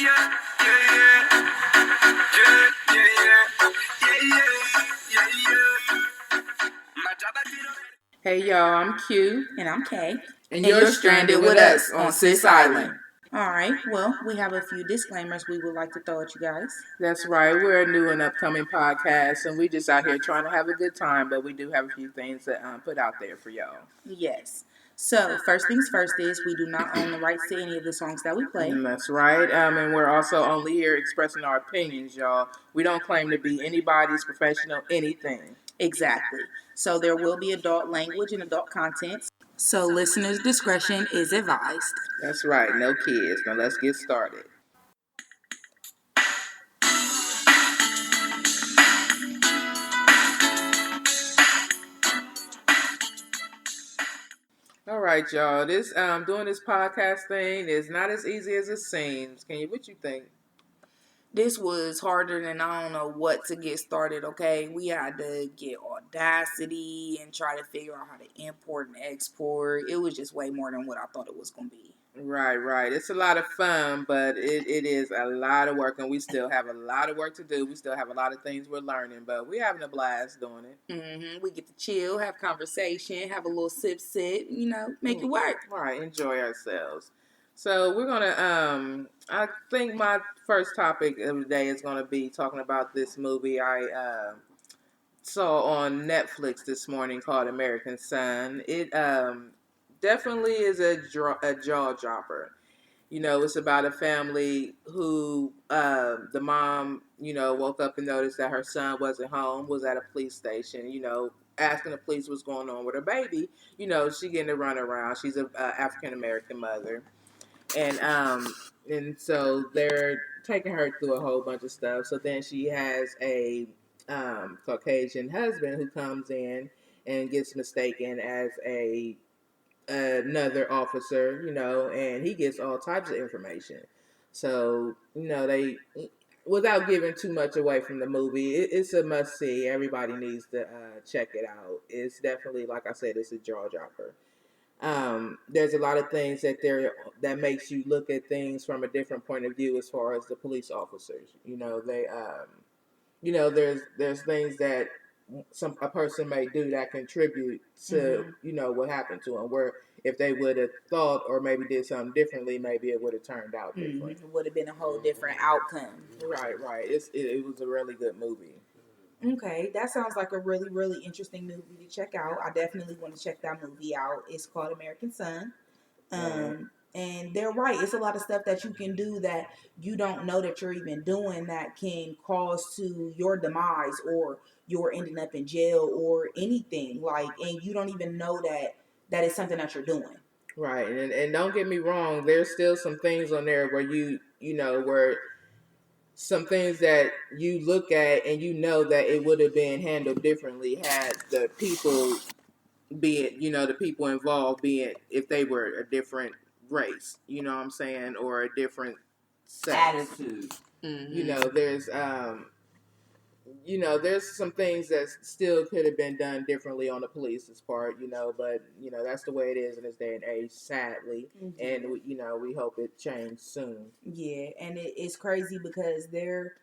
Yeah, yeah, yeah. Yeah, yeah, yeah. Yeah, yeah, yeah. My job I did already. Hey y'all, I'm Q. And I'm Kay. And you're stranded with us on Sis Island. Alright, well, we have a few disclaimers we would like to throw at you guys. That's right. We're a new and upcoming podcast, and we just out here trying to have a good time, but we do have a few things to put out there for y'all. Yes. So, first things first is we do not own the rights to any of the songs that we play. And that's right. And we're also only here expressing our opinions, y'all. We don't claim to be anybody's professional anything. Exactly. So, there will be adult language and adult content. So, listeners' discretion is advised. That's right. No kids. Now let's get started. All right, y'all. This doing this podcast thing is not as easy as it seems. What you think? This was harder than I don't know what to get started, okay? We had to get Audacity and try to figure out how to import and export. It was just way more than what I thought it was going to be. Right. It's a lot of fun, but it is a lot of work, and we still have a lot of work to do. We still have a lot of things we're learning, but we're having a blast doing it. We get to chill, have conversation, have a little sip, make it work. Right, enjoy ourselves. So we're gonna I think my first topic of the day is gonna be talking about this movie I saw on Netflix this morning called American Son. It definitely is a jaw dropper. You know, it's about a family who the mom, woke up and noticed that her son wasn't home, was at a police station, asking the police what's going on with her baby. She getting to run around. She's a African American mother. And so they're taking her through a whole bunch of stuff. So then she has a Caucasian husband who comes in and gets mistaken as another officer, and he gets all types of information. So, they, without giving too much away from the movie, it's a must see. Everybody needs to check it out. It's definitely, like I said, it's a jaw dropper. There's a lot of things that makes you look at things from a different point of view as far as the police officers. There's things that a person may do that contribute to what happened to them, where if they would have thought or maybe did something differently, maybe it would have turned out different. It would have been a whole different outcome. Right. It was a really good movie. Okay, that sounds like a really, really interesting movie to check out. I definitely want to check that movie out. It's called American Son. And they're right. It's a lot of stuff that you can do that you don't know that you're even doing that can cause to your demise or you're ending up in jail or anything. And you don't even know that it's something that you're doing. Right. And don't get me wrong, there's still some things on there where where some things that you look at and that it would have been handled differently had the people the people involved if they were a different race, you know what I'm saying, or a different sex. Attitude. There's some things that still could have been done differently on the police's part, but that's the way it is in this day and age, sadly. And we hope it changes soon. Yeah, and it's crazy because their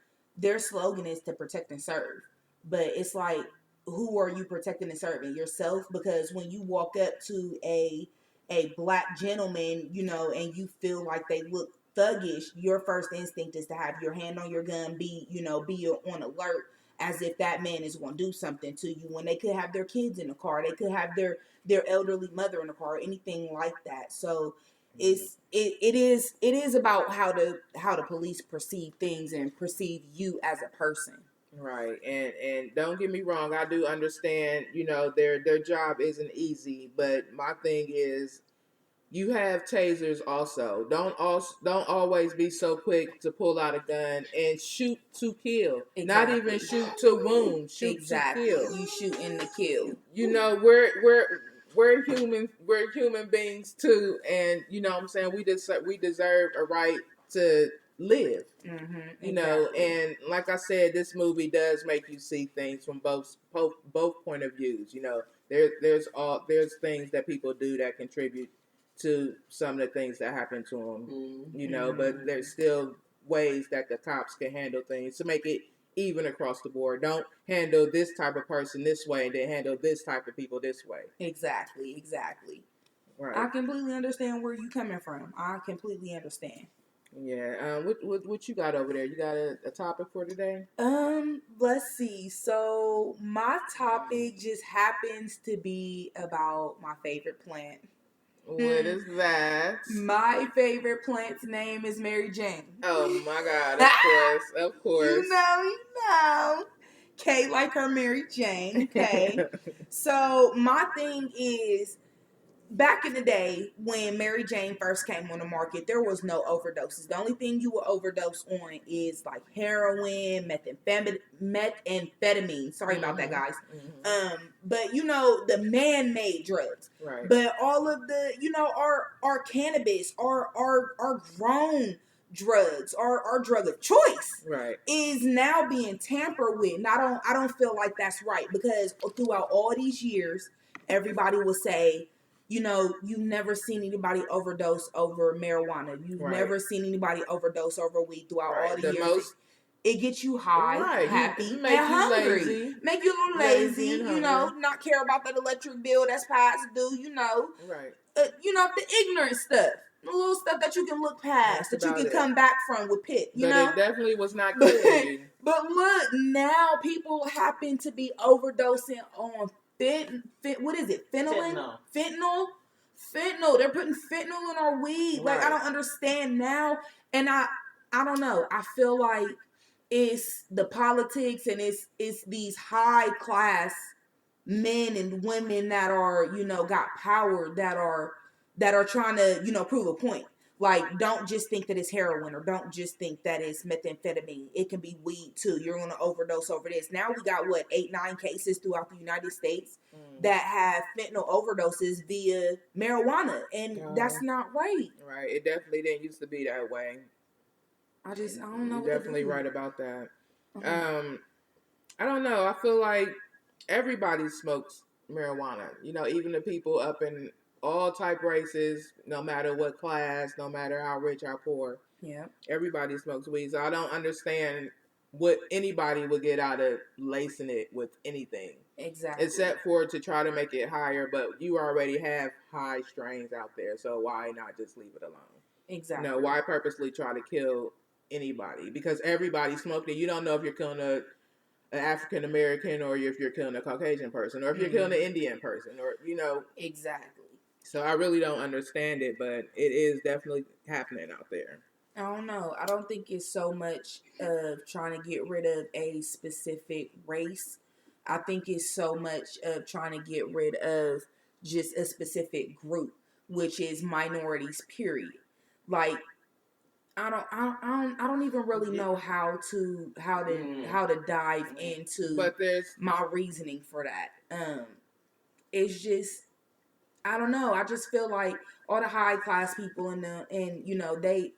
slogan is to protect and serve, but it's like, who are you protecting and serving? Yourself? Because when you walk up to a black gentleman, and you feel like they look thuggish, your first instinct is to have your hand on your gun, be on alert, as if that man is going to do something to you, when they could have their kids in the car, they could have their elderly mother in the car, anything like that. So it is about how the police perceive things and perceive you as a person. Right, and don't get me wrong, I do understand, their job isn't easy, but my thing is, you have tasers also. Don't always be so quick to pull out a gun and shoot to kill. Exactly. Not even shoot to wound. Shoot to kill. You shoot in the kill. We're human. We're human beings too, and what I'm saying, we deserve a right to live. Exactly. And like I said, this movie does make you see things from both point of views. There's things that people do that contribute to some of the things that happen to them, but there's still ways that the cops can handle things to make it even across the board. Don't handle this type of person this way and then handle this type of people this way. Exactly. Right. I completely understand where you coming from. I completely understand. Yeah. What you got over there? You got a topic for today? Let's see. So my topic just happens to be about my favorite plant. What is that? My favorite plant's name is Mary Jane. Oh my God! Of course. You know. Kate like her Mary Jane. Okay. So my thing is, back in the day when Mary Jane first came on the market, there was no overdoses. The only thing you would overdose on is like heroin, methamphetamine. Sorry about that, guys. But the man-made drugs. Right. But all of the, our cannabis, our grown drugs, our drug of choice, right, is now being tampered with. And I don't feel like that's right, because throughout all these years, everybody will say, you've never seen anybody overdose over marijuana. You've never seen anybody overdose over weed throughout all the years. It gets you high, happy, and hungry. Lazy. Make you a little lazy, not care about that electric bill that's past due, Right. The ignorant stuff. The little stuff that you can look past, that you can come back from with pit, but it definitely was not good. But look, now people happen to be overdosing on what is it? Fentanyl. They're putting fentanyl in our weed. Right. Like, I don't understand now. And I don't know. I feel like it's the politics, and it's these high class men and women that are, got power, that are trying to, prove a point. Like, don't just think that it's heroin, or don't just think that it's methamphetamine. It can be weed too. You're going to overdose over this. Now we got 8-9 cases throughout the United States that have fentanyl overdoses via marijuana, and that's not right. Right. It definitely didn't used to be that way. I don't know. You're definitely right about that. I don't know. I feel like everybody smokes marijuana. Even the people up in all type races, no matter what class, no matter how rich or poor. Yeah. Everybody smokes weed. So I don't understand what anybody would get out of lacing it with anything. Exactly. Except for to try to make it higher, but you already have high strains out there, so why not just leave it alone? Exactly. Why purposely try to kill anybody? Because everybody smoked it. You don't know if you're killing an African American, or if you're killing a Caucasian person, or if you're killing an Indian person, or Exactly. So I really don't understand it, but it is definitely happening out there. I don't know. I don't think it's so much of trying to get rid of a specific race. I think it's so much of trying to get rid of just a specific group, which is minorities, period. Like, I don't even really know how to dive into my reasoning for that. It's just, I don't know. I just feel like all the high class people they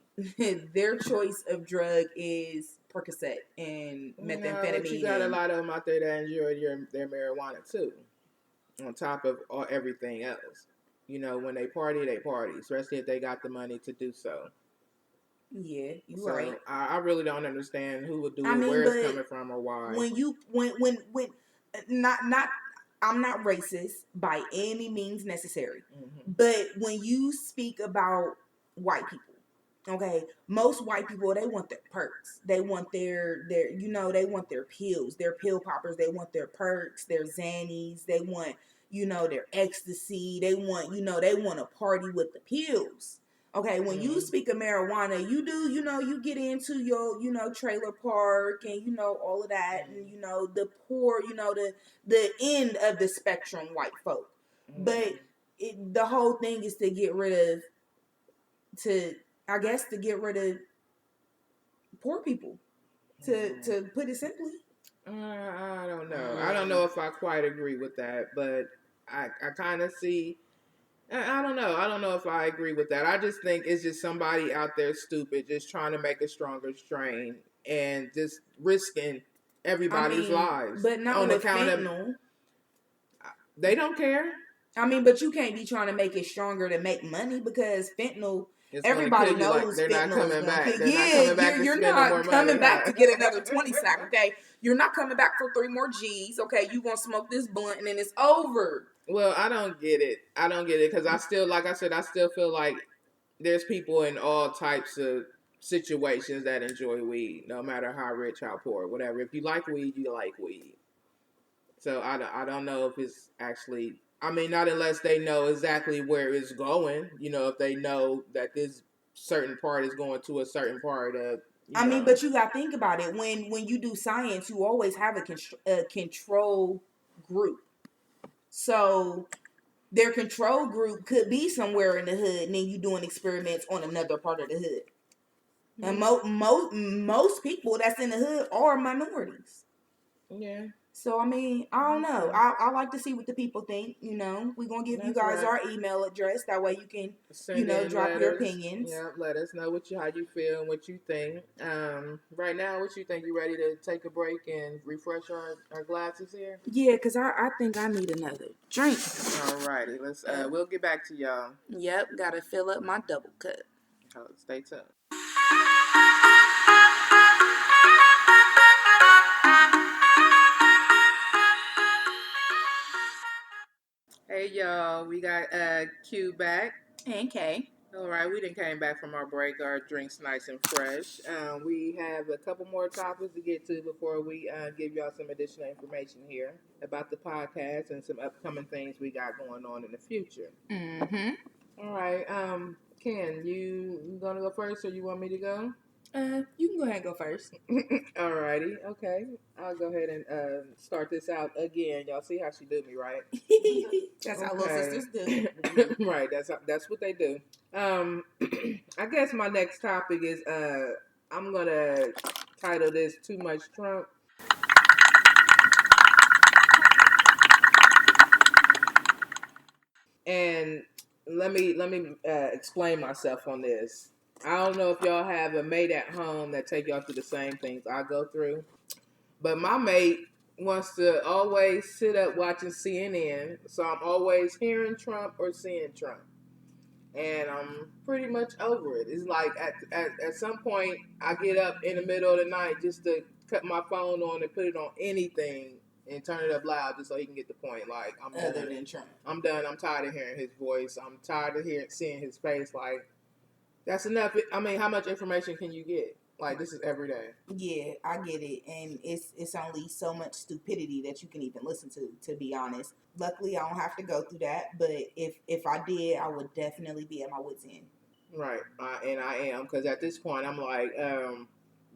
their choice of drug is Percocet and methamphetamine. But you got a lot of them out there that enjoy their marijuana too, on top of everything else. When they party, especially if they got the money to do so. Yeah, you're right. I really don't understand who would do it, where it's coming from, or why. When I'm not racist by any means necessary, but when you speak about white people, okay, most white people, they want their perks, they want their they want their pills, their pill poppers, they want their perks, their Xannies, they want their ecstasy, they want they want to party with the pills. Okay, when you speak of marijuana, you do, you get into your, trailer park and, all of that. And, the poor, the end of the spectrum white folk. But the whole thing is to get rid of poor people, to put it simply. I don't know. I don't know if I quite agree with that, but I kind of see... I don't know. I don't know if I agree with that. I just think it's just somebody out there stupid, just trying to make a stronger strain and just risking everybody's lives. But not on account of they don't care. But you can't be trying to make it stronger to make money, because fentanyl It's gonna Everybody kill you. Like knows they're not fentanyl is coming going to back. kill. They're not Yeah, coming back to you're spend no more not money. coming back huh? to get another 20 sack. Okay, you're not coming back for 3 more G's. Okay, you gonna smoke this blunt and then it's over. Well, I don't get it. I don't get it because I still, like I said, I still feel like there's people in all types of situations that enjoy weed, no matter how rich, how poor, whatever. If you like weed, you like weed. So I don't know if it's actually. I mean, not unless they know exactly where it's going. You know, if they know that this certain part is going to a certain part of. I mean, but you got to think about it. When you do science, you always have a control group. So their control group could be somewhere in the hood, and then you doing experiments on another part of the hood. And most people that's in the hood are minorities. Yeah. So, I mean, I don't know. I like to see what the people think. You know, we're going to give you guys our email address. That way you can, drop your opinions. Yeah, let us know how you feel and what you think. Right now, what you think? You ready to take a break and refresh our glasses here? Yeah, because I think I need another drink. All righty. We'll get back to y'all. Yep, got to fill up my double cup. Stay tuned. Hey y'all, we got Q back. And Kay. All right, we done came back from our break. Our drink's nice and fresh. We have a couple more topics to get to before we give y'all some additional information here about the podcast and some upcoming things we got going on in the future. Mm-hmm. All right, Ken, you gonna go first, or you want me to go? You can go ahead and go first. Alrighty, okay. I'll go ahead and start this out again. Y'all see how she do me, right? That's how little sisters do. Right, that's what they do. I guess my next topic is I'm gonna title this "Too Much Trump." And let me explain myself on this. I don't know if y'all have a mate at home that take y'all through the same things I go through, but my mate wants to always sit up watching CNN, so I'm always hearing Trump or seeing Trump, and I'm pretty much over it. It's like at some point I get up in the middle of the night just to cut my phone on and put it on anything and turn it up loud just so he can get the point. Like I'm Other than Trump. I'm done. I'm tired of hearing his voice. I'm tired of seeing his face. Like that's enough. I mean, how much information can you get? Like this is every day. Yeah, I get it, and it's only so much stupidity that you can even listen to be honest. Luckily, I don't have to go through that, but if I did, I would definitely be at my wit's end. Right, and I am, because at this point, I'm like,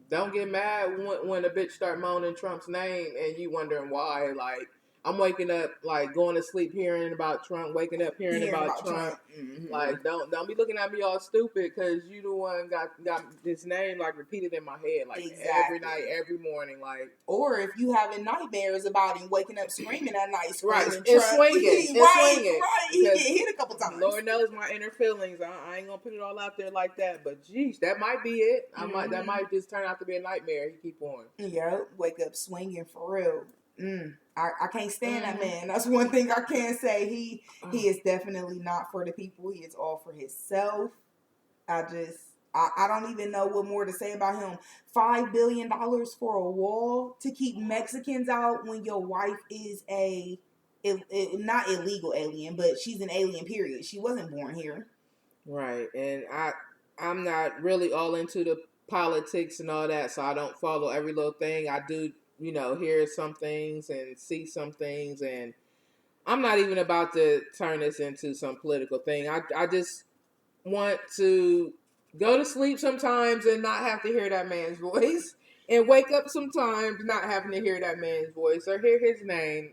don't get mad when a bitch start moaning Trump's name and you wondering why. Like, I'm waking up, like, going to sleep hearing about Trump, waking up hearing about Trump. Mm-hmm. Like, don't be looking at me all stupid because you the one got this name, like, repeated in my head, like, every night, every morning, like. Or if you having nightmares about him waking up screaming at night, right, Trump, it's swinging. Right, he get hit a couple times. Lord knows my inner feelings. I ain't gonna put it all out there like that, but geez, that might be it. That might just turn out to be a nightmare. You keep on. Yeah, wake up swinging for real. I can't stand that man. That's one thing I can say. He is definitely not for the people. He is all for himself. I don't even know what more to say about him. $5 billion for a wall to keep Mexicans out when your wife is not illegal alien, but she's an alien, period. She wasn't born here. Right. And I'm not really all into the politics and all that, so I don't follow every little thing. I do, hear some things and see some things, and I'm not even about to turn this into some political thing. I just want to go to sleep sometimes and not have to hear that man's voice, and wake up sometimes not having to hear that man's voice or hear his name.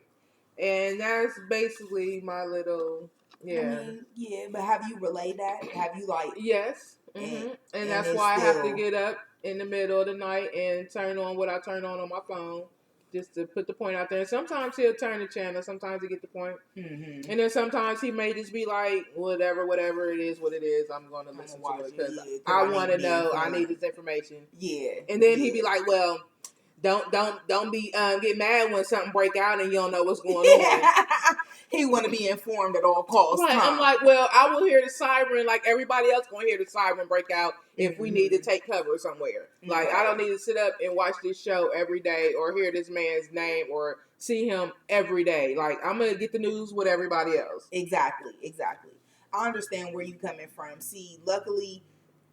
And that's basically my little, yeah. I mean, yeah, but have you relayed that? Have you Yes. Mm-hmm. And that's why I have to get up in the middle of the night and turn on what I turn on my phone, just to put the point out there. And sometimes he'll turn the channel. Sometimes he get the point. Mm-hmm. And then sometimes he may just be like, whatever it is, what it is, I'm going to listen to it because I want to know. I need this information. Yeah. And then he'd be like, well, don't be get mad when something break out and you don't know what's going on. He want to be informed at all costs. Right, huh? I'm like, well, I will hear the siren like everybody else gonna hear the siren break out if we need to take cover somewhere. Like, I don't need to sit up and watch this show every day or hear this man's name or see him every day. Like, I'm gonna get the news with everybody else. Exactly. I understand where you coming from. See, luckily,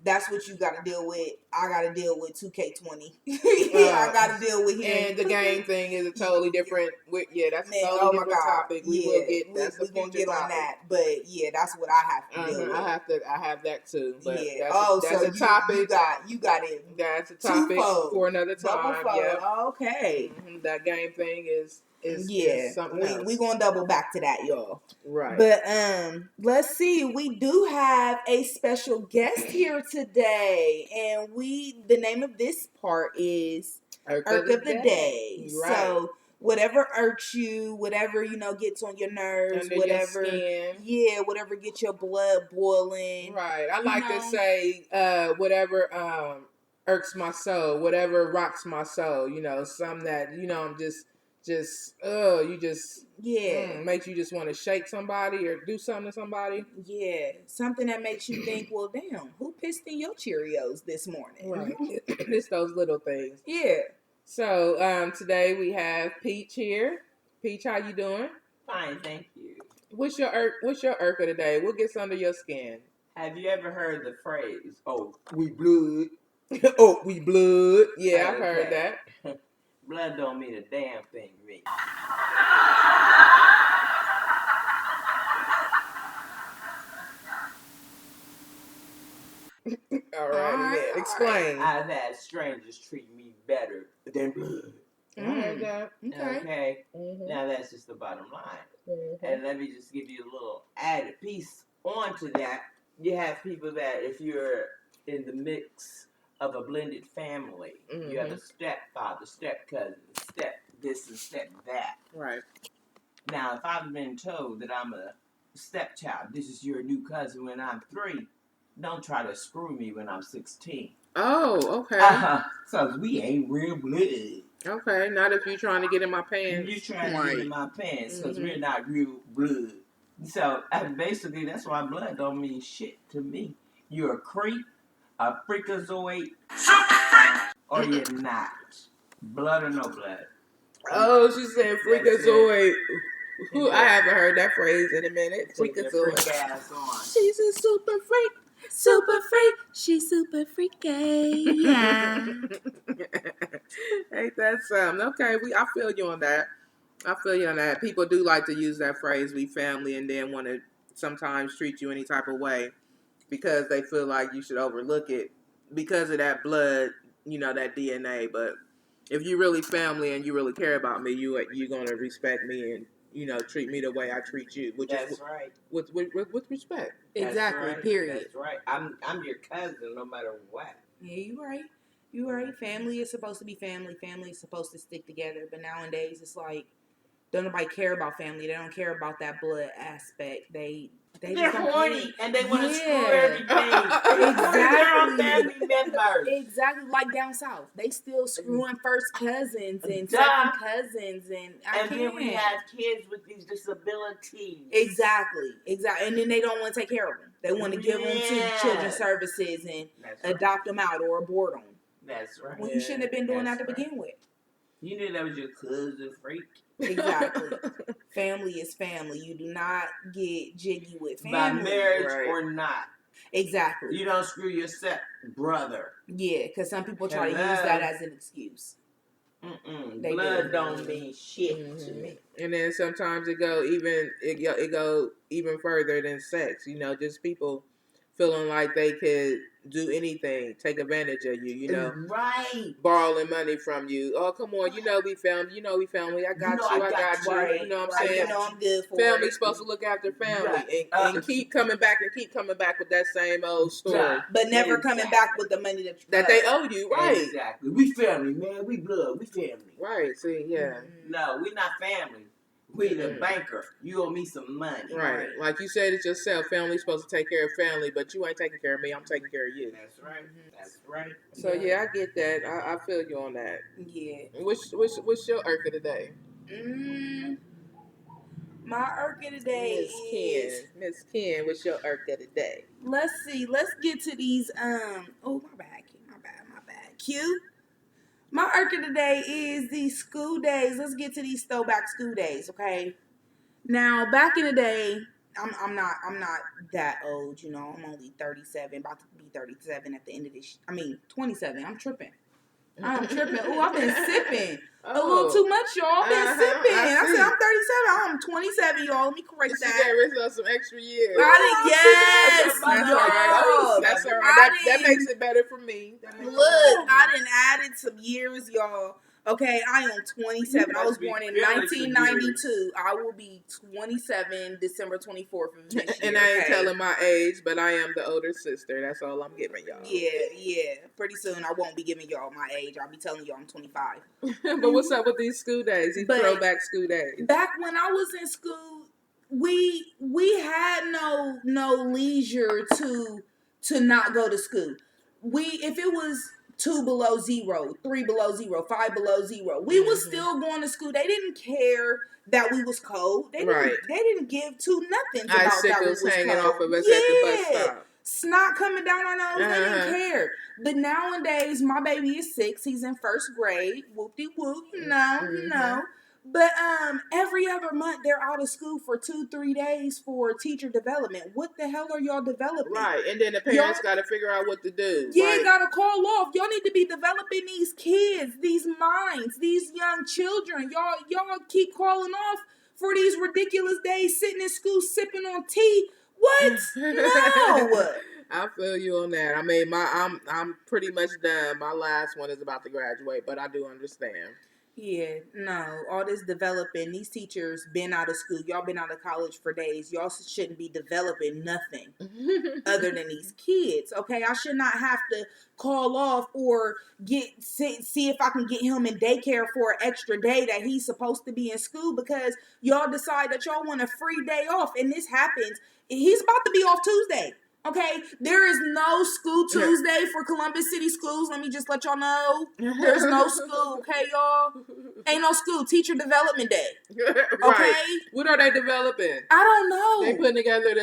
that's what you got to deal with. I got to deal with 2K20. I got to deal with him. And the game thing is a totally different. That's a totally different topic. We will get. That's we're gonna get on that. But yeah, that's what I have to deal with. I have that too. But yeah. That's a topic. You got it. That's a topic for another time. Yeah. Okay. Mm-hmm. That game thing is something else. We gonna double back to that, y'all. Right. But let's see. We do have a special guest here today, and the name of this part is Irk of the Day. Right. So whatever irks you, whatever gets on your nerves, under whatever, your skin. whatever gets your blood boiling. Right. I like to say whatever irks my soul, whatever rocks my soul. Some that I'm just makes you just want to shake somebody or do something to somebody. Yeah, something that makes you think, well, damn, who pissed in your Cheerios this morning? Right. It's those little things. Yeah. So today we have Peach here. Peach, how you doing? Fine, thank you. What's your irk of the day? What gets under your skin? Have you ever heard the phrase, "Oh, we blood"? Oh, we blood. Yeah, I've heard that. Blood don't mean a damn thing to me. All right. Explain. I've had strangers treat me better than blood. I heard that. Okay. Mm-hmm. Now that's just the bottom line. Mm-hmm. And let me just give you a little added piece onto that. You have people that if you're in the mix of a blended family, you have a stepfather, step cousin, step this and step that. Right. Now, if I've been told that I'm a stepchild, this is your new cousin when I'm 3, don't try to screw me when I'm 16. Oh, okay. So we ain't real blood. Okay, not if you're trying to get in my pants. You're trying to get in my pants because we're not real blood. So basically, that's why blood don't mean shit to me. You're a creep, a freakazoid, or you're not. Blood or no blood. Oh, she said freakazoid. I haven't heard that phrase in a minute. Freakazoid. She's a super freak. Super freak. She's super freaky. Yeah. Ain't that something? Okay, I feel you on that. People do like to use that phrase, we family, and then want to sometimes treat you any type of way because they feel like you should overlook it because of that blood, that DNA. But if you really family and you really care about me, you're going to respect me and treat me the way I treat you, which is right. With respect. Exactly. Right. Period. That's right. I'm your cousin, no matter what. Yeah, you right. You right. Family is supposed to be family. Family is supposed to stick together. But nowadays, it's like, don't nobody care about family. They don't care about that blood aspect. They're horny and they want to screw everything. Exactly. Family members. Exactly. Like down south, they still screwing first cousins and second cousins, and then we have kids with these disabilities. Exactly. And then they don't want to take care of them. They want to give them to children's services and adopt them out or abort them. That's right. Well, you shouldn't have been doing that to begin with. You knew that was your cousin freak. Exactly. Family is family. You do not get jiggy with family. By marriage or not. Exactly. You don't screw your step brother. Yeah, because some people try to use that as an excuse. Blood don't mean shit to me. And then sometimes it go even further than sex. Just people feeling like they could do anything, take advantage of you, Right. Borrowing money from you. Oh, come on, we family. I got you. I got you. Right. You know what I'm saying? I'm good for Family's supposed to look after family and keep coming back with that same old story. But never coming back with the money that they owe you, right? Exactly. We family, man. We blood. We family. Right. See, yeah. No, we not family. We the banker. You owe me some money. Right. Like you said it yourself, family's supposed to take care of family, but you ain't taking care of me. I'm taking care of you. That's right. That's right. So yeah, I get that. I feel you on that. Yeah. What's your irk of the day? My irk of the day is Miss Ken, what's your irk of the day? let's see. Let's get to these. Oh, my bad. Q. My irk of the day is these school days. Let's get to these throwback school days. Okay. Now, back in the day, I'm not that old. You know, I'm only 37, about to be 37 at the end of this. 27. I'm tripping. Oh, I've been sipping a little too much, y'all. I've been sipping. I said I'm 37. I'm 27, y'all. Let me correct She that. got rid of some extra years. Yes, That's all y'all. right. That's all right. That makes it better for me. Look, I done added some years, y'all. Okay, I am 27. I was born in 1992. I will be 27 December 24th of this year. And I ain't telling my age, but I am the older sister. That's all I'm giving y'all. Yeah. Pretty soon I won't be giving y'all my age. I'll be telling y'all I'm 25. But what's up with these school days? These throwback school days. Back when I was in school, we had no leisure to not go to school. If it was 2 below 0, 3 below 0, 5 below 0, we was still going to school. They didn't care that we was cold. They didn't give two nothings about that we was hanging cold. off of us at the bus stop. Snot coming down our nose. They didn't care. But nowadays, my baby is 6. He's in 1st grade. Whoop-de-whoop. You know. But every other month they're out of school for 2-3 days for teacher development. What the hell are y'all developing? Right, and then the parents got to figure out what to do. Yeah, got to call off. Y'all need to be developing these kids, these minds, these young children. Y'all keep calling off for these ridiculous days, sitting in school sipping on tea. What? No. I feel you on that. I mean, I'm pretty much done. My last one is about to graduate, but I do understand. Yeah, no, all this developing, these teachers been out of school. Y'all been out of college for days. Y'all shouldn't be developing nothing other than these kids, okay? I should not have to call off or see if I can get him in daycare for an extra day that he's supposed to be in school because y'all decide that y'all want a free day off, and this happens. He's about to be off Tuesday. Okay, there is no school Tuesday for Columbus City schools. Let me just let y'all know. There's no school, okay, y'all? Ain't no school. Teacher Development Day. Okay? Right. What are they developing? I don't know. They putting together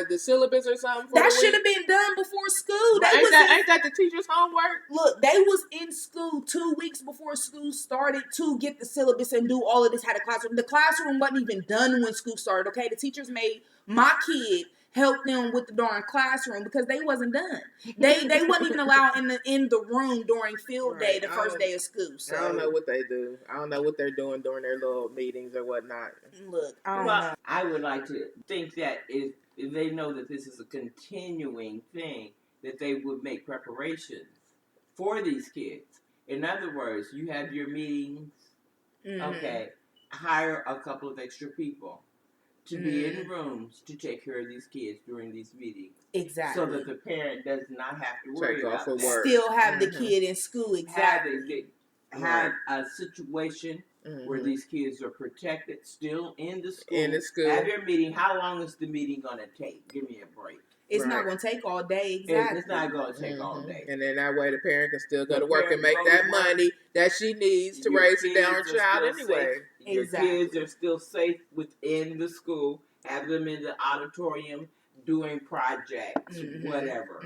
the syllabus or something for that should have been done before school. Ain't that the teacher's homework? Look, they was in school 2 weeks before school started to get the syllabus and do all of this. Had a classroom. The classroom wasn't even done when school started, okay? The teachers made my kid help them with the darn classroom because they wasn't done. They wasn't even allowed in the room during field day, the first day of school. So I don't know what they do. I don't know what they're doing during their little meetings or whatnot. Look, I don't know. I would like to think that if they know that this is a continuing thing, that they would make preparations for these kids. In other words, you have your meetings, okay, hire a couple of extra people to be in rooms to take care of these kids during these meetings. Exactly. So that the parent does not have to worry about that. Still have the kid in school. Exactly. Have a situation where these kids are protected, still in the school. In the school. Have your meeting. How long is the meeting going to take? Give me a break. It's not going to take all day. Exactly. It's not going to take all day. And then that way the parent can still go to work and make that money that she needs to raise a down child anyway. Your kids are still safe within the school. Have them in the auditorium doing projects, whatever.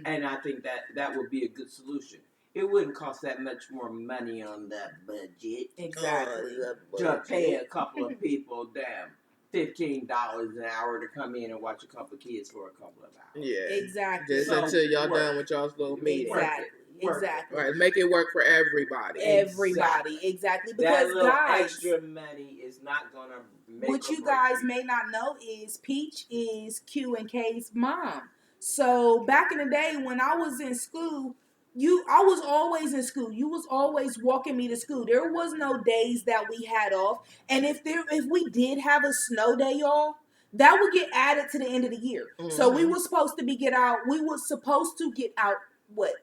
And I think that would be a good solution. It wouldn't cost that much more money on the budget. Exactly. To pay a couple of people, $15 an hour to come in and watch a couple of kids for a couple of hours. Yeah. Exactly. Just until y'all done with y'all's little meeting. Exactly. Right. Make it work for everybody. Exactly. Because that little guys, extra money is not going to make what you guys may not know is Peach is Q and K's mom. So back in the day when I was in school, I was always in school. You was always walking me to school. There was no days that we had off. And if we did have a snow day, y'all, that would get added to the end of the year. So we were supposed to get out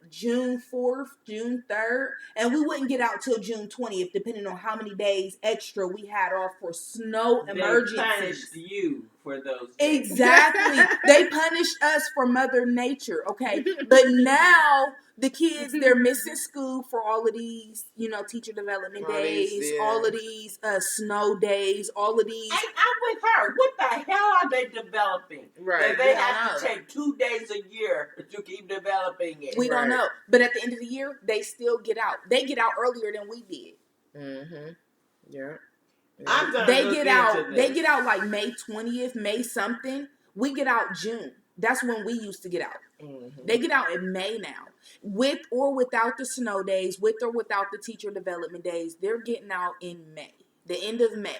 June 4th, June 3rd, and we wouldn't get out till June 20th, depending on how many days extra we had off for snow emergencies. They punished you for those days. Exactly. They punished us for Mother Nature, okay? But now the kids, they're missing school for all of these, teacher development All these, days, yeah. all of these snow days, all of these. And I'm with her. What the hell are they developing? Right. That they We don't have to know. take 2 days a year to keep developing it. We don't Right. know. But at the end of the year, they still get out. They get out earlier than we did. Mm-hmm. Yeah. I'm gonna They look get into out. this. They get out like May 20th, May something. We get out June. That's when we used to get out. Mm-hmm. They get out in May now, with or without the snow days, with or without the teacher development days. They're getting out in May, the end of May.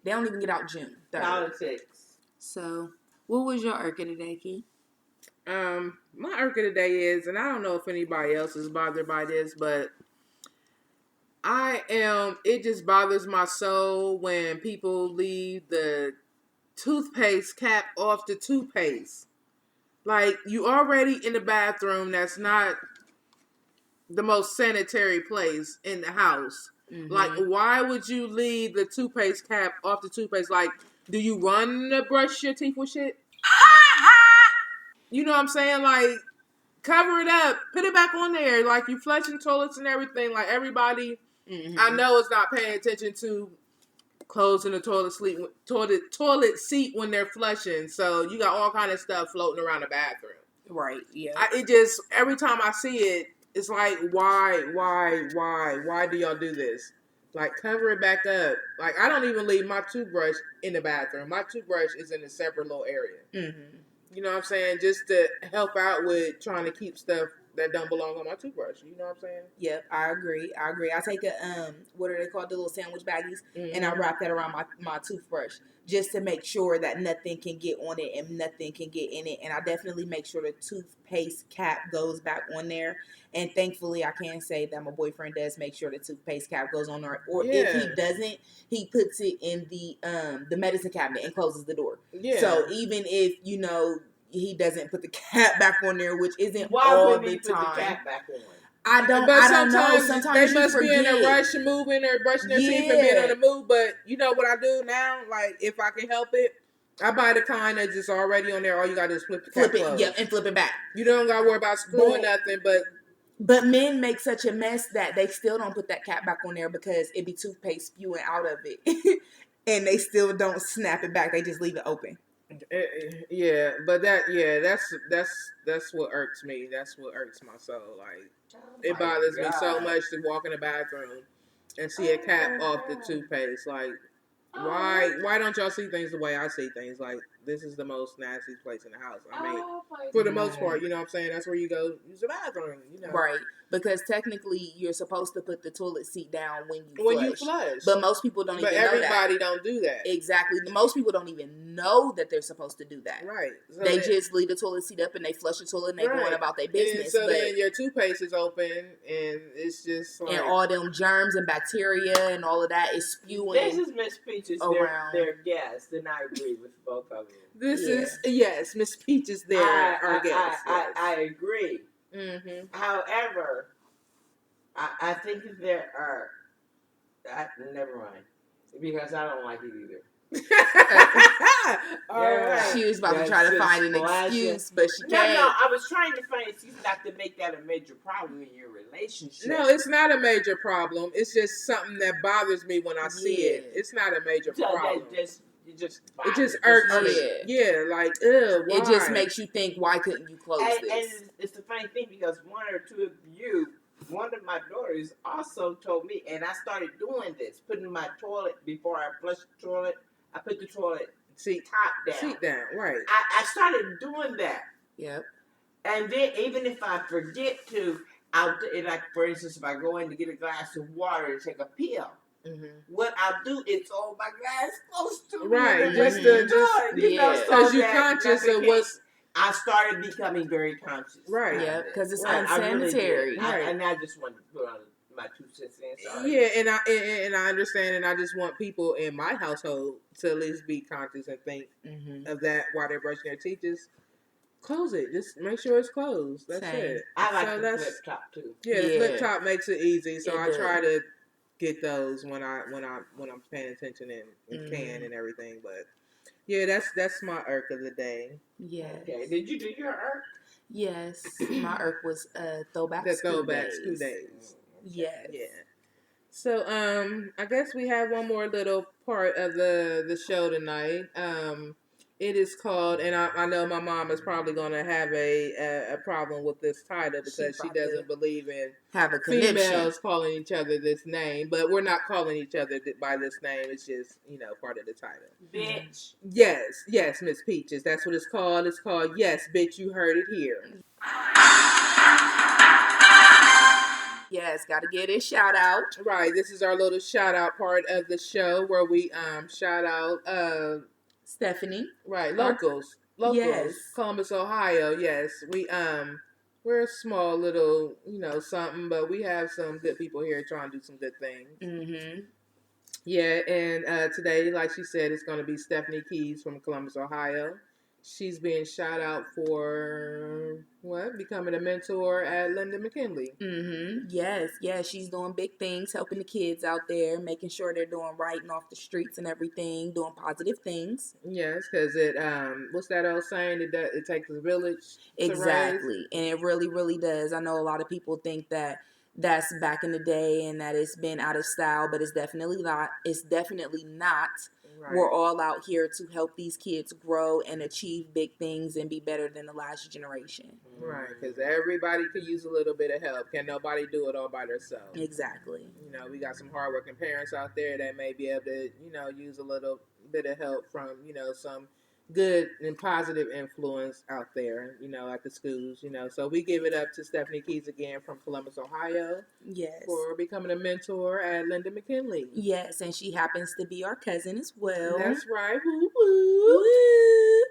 They don't even get out June 3rd. Politics. So, what was your irk of the day, Key? My irk of the day is, and I don't know if anybody else is bothered by this, but it just bothers my soul when people leave the toothpaste cap off the toothpaste. Like, you already in the bathroom that's not the most sanitary place in the house. Mm-hmm. Like, why would you leave the toothpaste cap off the toothpaste? Like, do you run to brush your teeth with shit? You know what I'm saying? Like, cover it up. Put it back on there. Like, you flushing toilets and everything. Like, everybody, I know is not paying attention to closing the toilet seat when they're flushing. So, you got all kind of stuff floating around the bathroom. Right, yeah. Every time I see it, it's like, why do y'all do this? Like, cover it back up. Like, I don't even leave my toothbrush in the bathroom. My toothbrush is in a separate little area. Mm-hmm. You know what I'm saying? Just to help out with trying to keep stuff that don't belong on my toothbrush. You know what I'm saying? Yep, I agree. I take a what are they called? The little sandwich baggies, and I wrap that around my toothbrush just to make sure that nothing can get on it and nothing can get in it. And I definitely make sure the toothpaste cap goes back on there. And thankfully, I can say that my boyfriend does make sure the toothpaste cap goes on there. Or if he doesn't, he puts it in the medicine cabinet and closes the door. Yeah. So even if he doesn't put the cap back on there, which isn't Why all would the he put time. the cap back on? I don't know. Sometimes they you must forget. be in a rush of moving or brushing their teeth and being on the move. But you know what I do now? Like, if I can help it, I buy the kind that's just already on there. All you got to do is flip the cap closed. Yep, and flip it back. You don't got to worry about screwing nothing. But men make such a mess that they still don't put that cap back on there because it be toothpaste spewing out of it. And they still don't snap it back. They just leave it open. Yeah, but that's what irks me. That's what irks my soul. Like, it bothers me so much to walk in the bathroom and see a cap off the toothpaste. Like, why don't y'all see things the way I see things? Like, this is the most nastiest place in the house. I mean, for the most part, you know what I'm saying? That's where you go use the bathroom, you know. Right. Because technically, you're supposed to put the toilet seat down when you flush. But most people don't even know that. But everybody don't do that. Exactly. Most people don't even know that they're supposed to do that. Right. So they just leave the toilet seat up and they flush the toilet and they go on about their business. And so then your toothpaste is open and it's just like... And all them germs and bacteria and all of that is spewing. This is Miss Peaches, around. their guest, and I agree with both of them. This is, yes, Miss Peaches there, our guest. I agree. Mm-hmm. However, I think that there are... never mind. Because I don't like it either. All right. She was about to try to find an excuse, but she can't. No, I was trying to find an excuse not to make that a major problem in your relationship. No, it's not a major problem. It's just something that bothers me when I see it. It's not a major problem. It just irks me. Yeah, like, why? It just makes you think, why couldn't you close this? And it's the funny thing because one or two of you, one of my daughters also told me, and I started doing this, putting my toilet, before I flush the toilet, I put the toilet top down. Seat down, right. I started doing that. Yep. And then even if I forget to, like for instance, if I go in to get a glass of water to take a pill, what I'll do is hold my glass close to me. Right, because you're conscious of what's... I started becoming very conscious. Right. Yeah, because it's unsanitary. And I just wanted to put on my 2 cents in. Sorry. Yeah, and I understand, and I just want people in my household to at least be conscious and think of that while they're brushing their teeth. Just close it. Just make sure it's closed. That's it. I like the flip top too. Yeah, the flip top makes it easy. So I try does. to get those when I'm paying attention and can and everything. But yeah, that's my irk of the day. Yeah. Okay. Did you do your irk? Yes, my irk was throwback The school throwback days. school days. Yes. Yeah. So I guess we have one more little part of the show tonight. It is called, and I know my mom is probably going to have a problem with this title because she probably doesn't believe in have a connection. females calling each other this name, but we're not calling each other by this name. It's just, part of the title. Bitch. Yes, Miss Peaches. That's what it's called. It's called Yes, Bitch, You Heard It Here. Yes, got to get a shout out. Right, this is our little shout out part of the show where we shout out Stephanie. right, locals. Yes. Columbus, Ohio. Yes. We're a small little, something, but we have some good people here trying to do some good things. Mm-hmm. Yeah, and today, like she said, it's going to be Stephanie Keys from Columbus, Ohio. She's being shout out for becoming a mentor at Linda McKinley. Mm-hmm. Yes, she's doing big things, helping the kids out there, making sure they're doing right and off the streets and everything, doing positive things. Yes, because what's that old saying? It takes a village. Exactly, and it really, really does. I know a lot of people think that that's back in the day and that it's been out of style, but it's definitely not. It's definitely not. Right. We're all out here to help these kids grow and achieve big things and be better than the last generation. Right, because everybody could use a little bit of help. Can nobody do it all by themselves? Exactly. We got some hardworking parents out there that may be able to, use a little bit of help from, some good and positive influence out there, at the schools, So we give it up to Stephanie Keys again from Columbus, Ohio. Yes. For becoming a mentor at Linda McKinley. Yes, and she happens to be our cousin as well. That's right. Woo woo. Woo.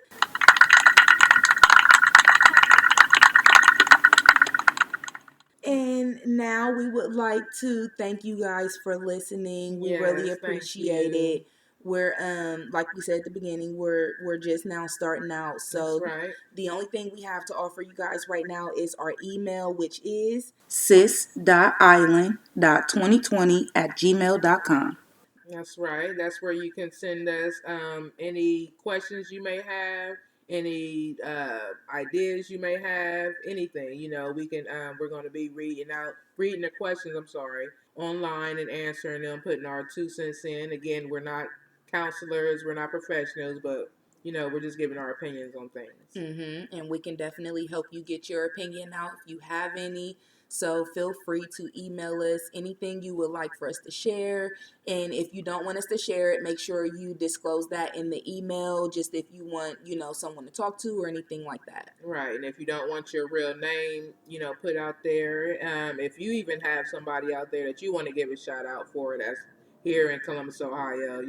And now we would like to thank you guys for listening. We really appreciate it. We're like we said at the beginning, we're just now starting out. So that's right. The only thing we have to offer you guys right now is our email, which is sis.island.2020@gmail.com. That's right. That's where you can send us any questions you may have, any ideas you may have, anything. We can. We're going to be reading the questions. Online and answering them, putting our 2 cents in. Again, we're not counselors, we're not professionals, but we're just giving our opinions on things. Mm-hmm. And we can definitely help you get your opinion out if you have any. So feel free to email us anything you would like for us to share. And if you don't want us to share it, make sure you disclose that in the email, just if you want, someone to talk to or anything like that. Right. And if you don't want your real name, put out there, if you even have somebody out there that you want to give a shout out for, that's here in Columbus, Ohio,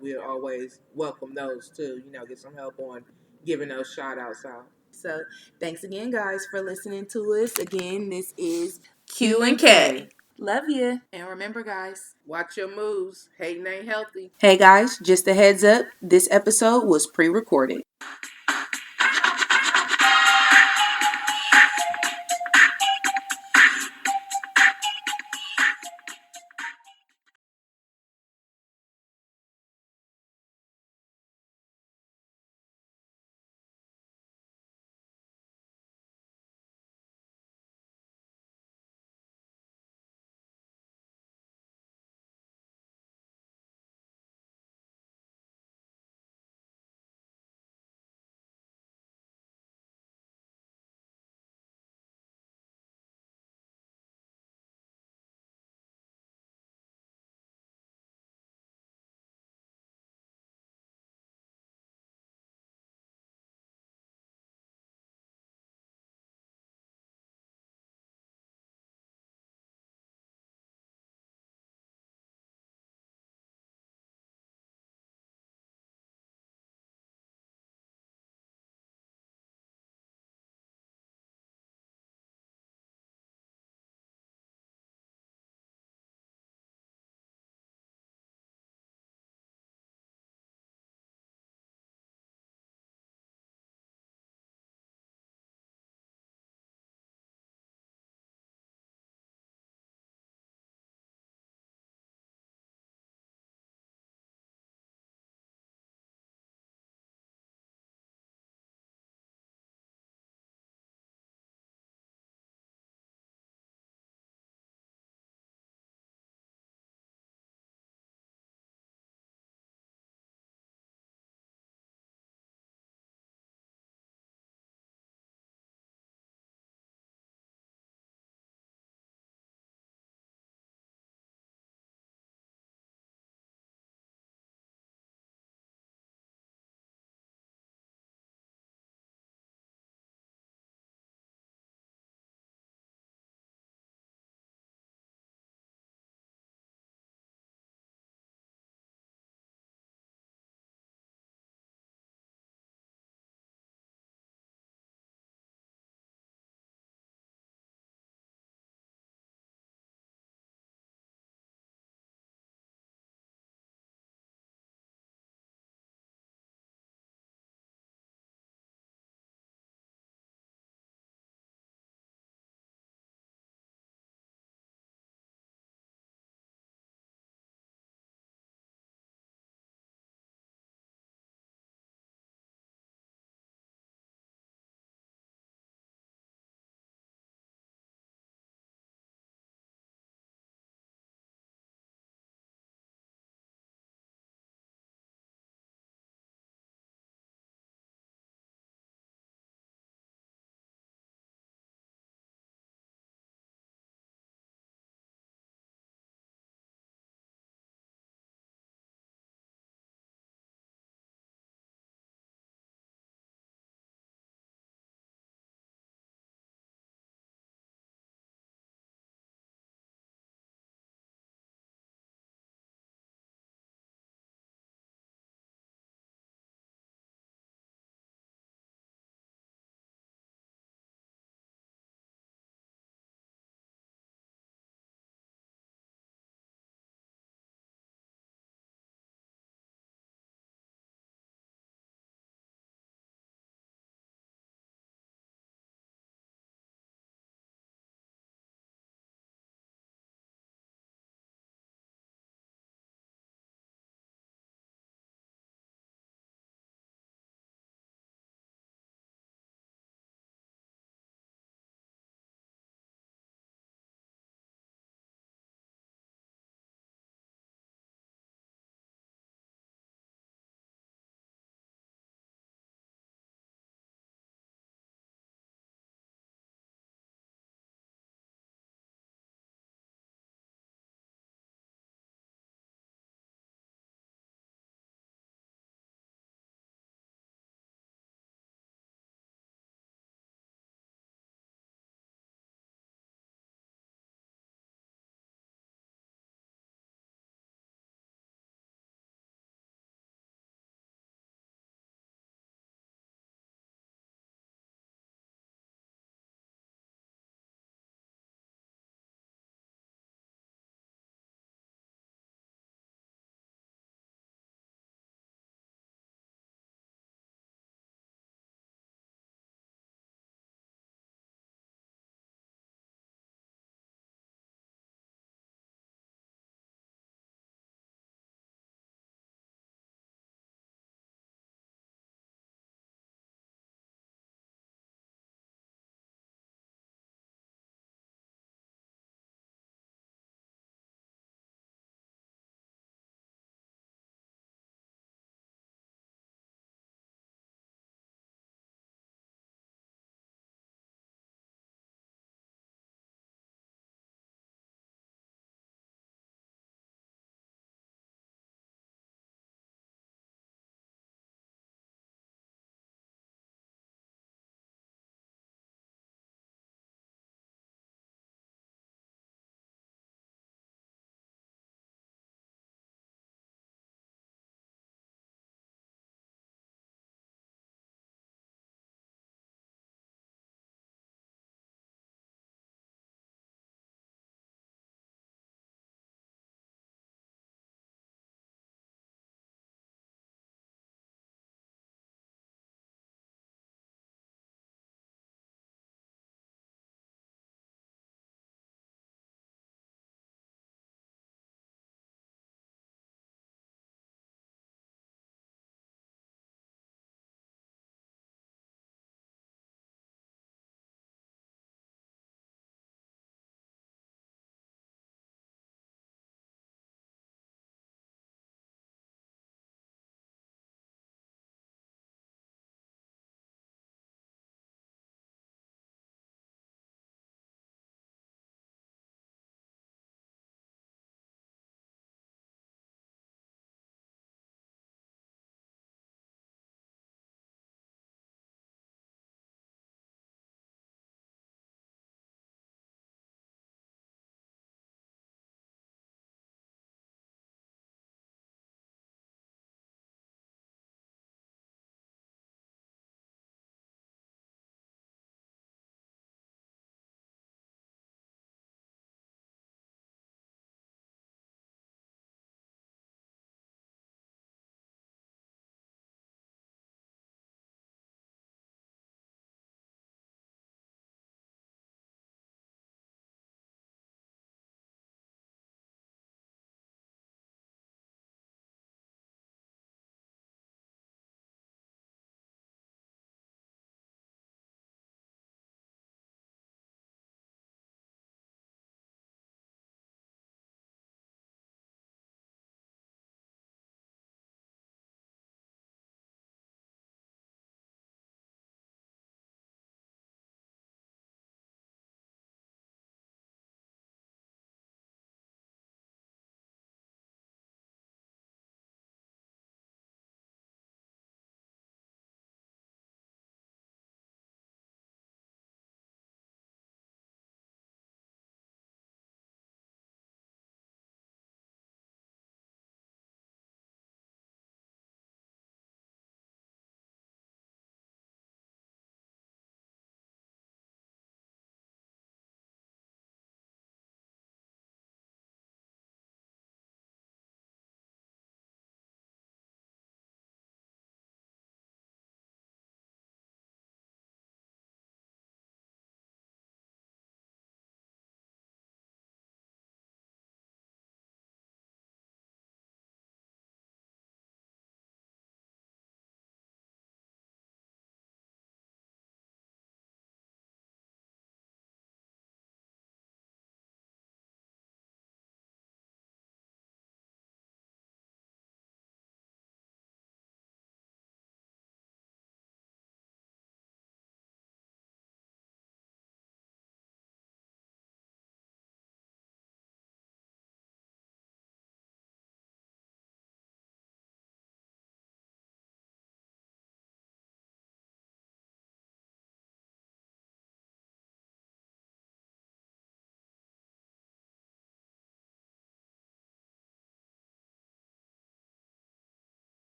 we'll always welcome those too, get some help on giving those shout outs out. So thanks again, guys, for listening to us. Again, this is Q&K. Love you. And remember, guys, watch your moves. Hating ain't healthy. Hey, guys, just a heads up. This episode was pre-recorded.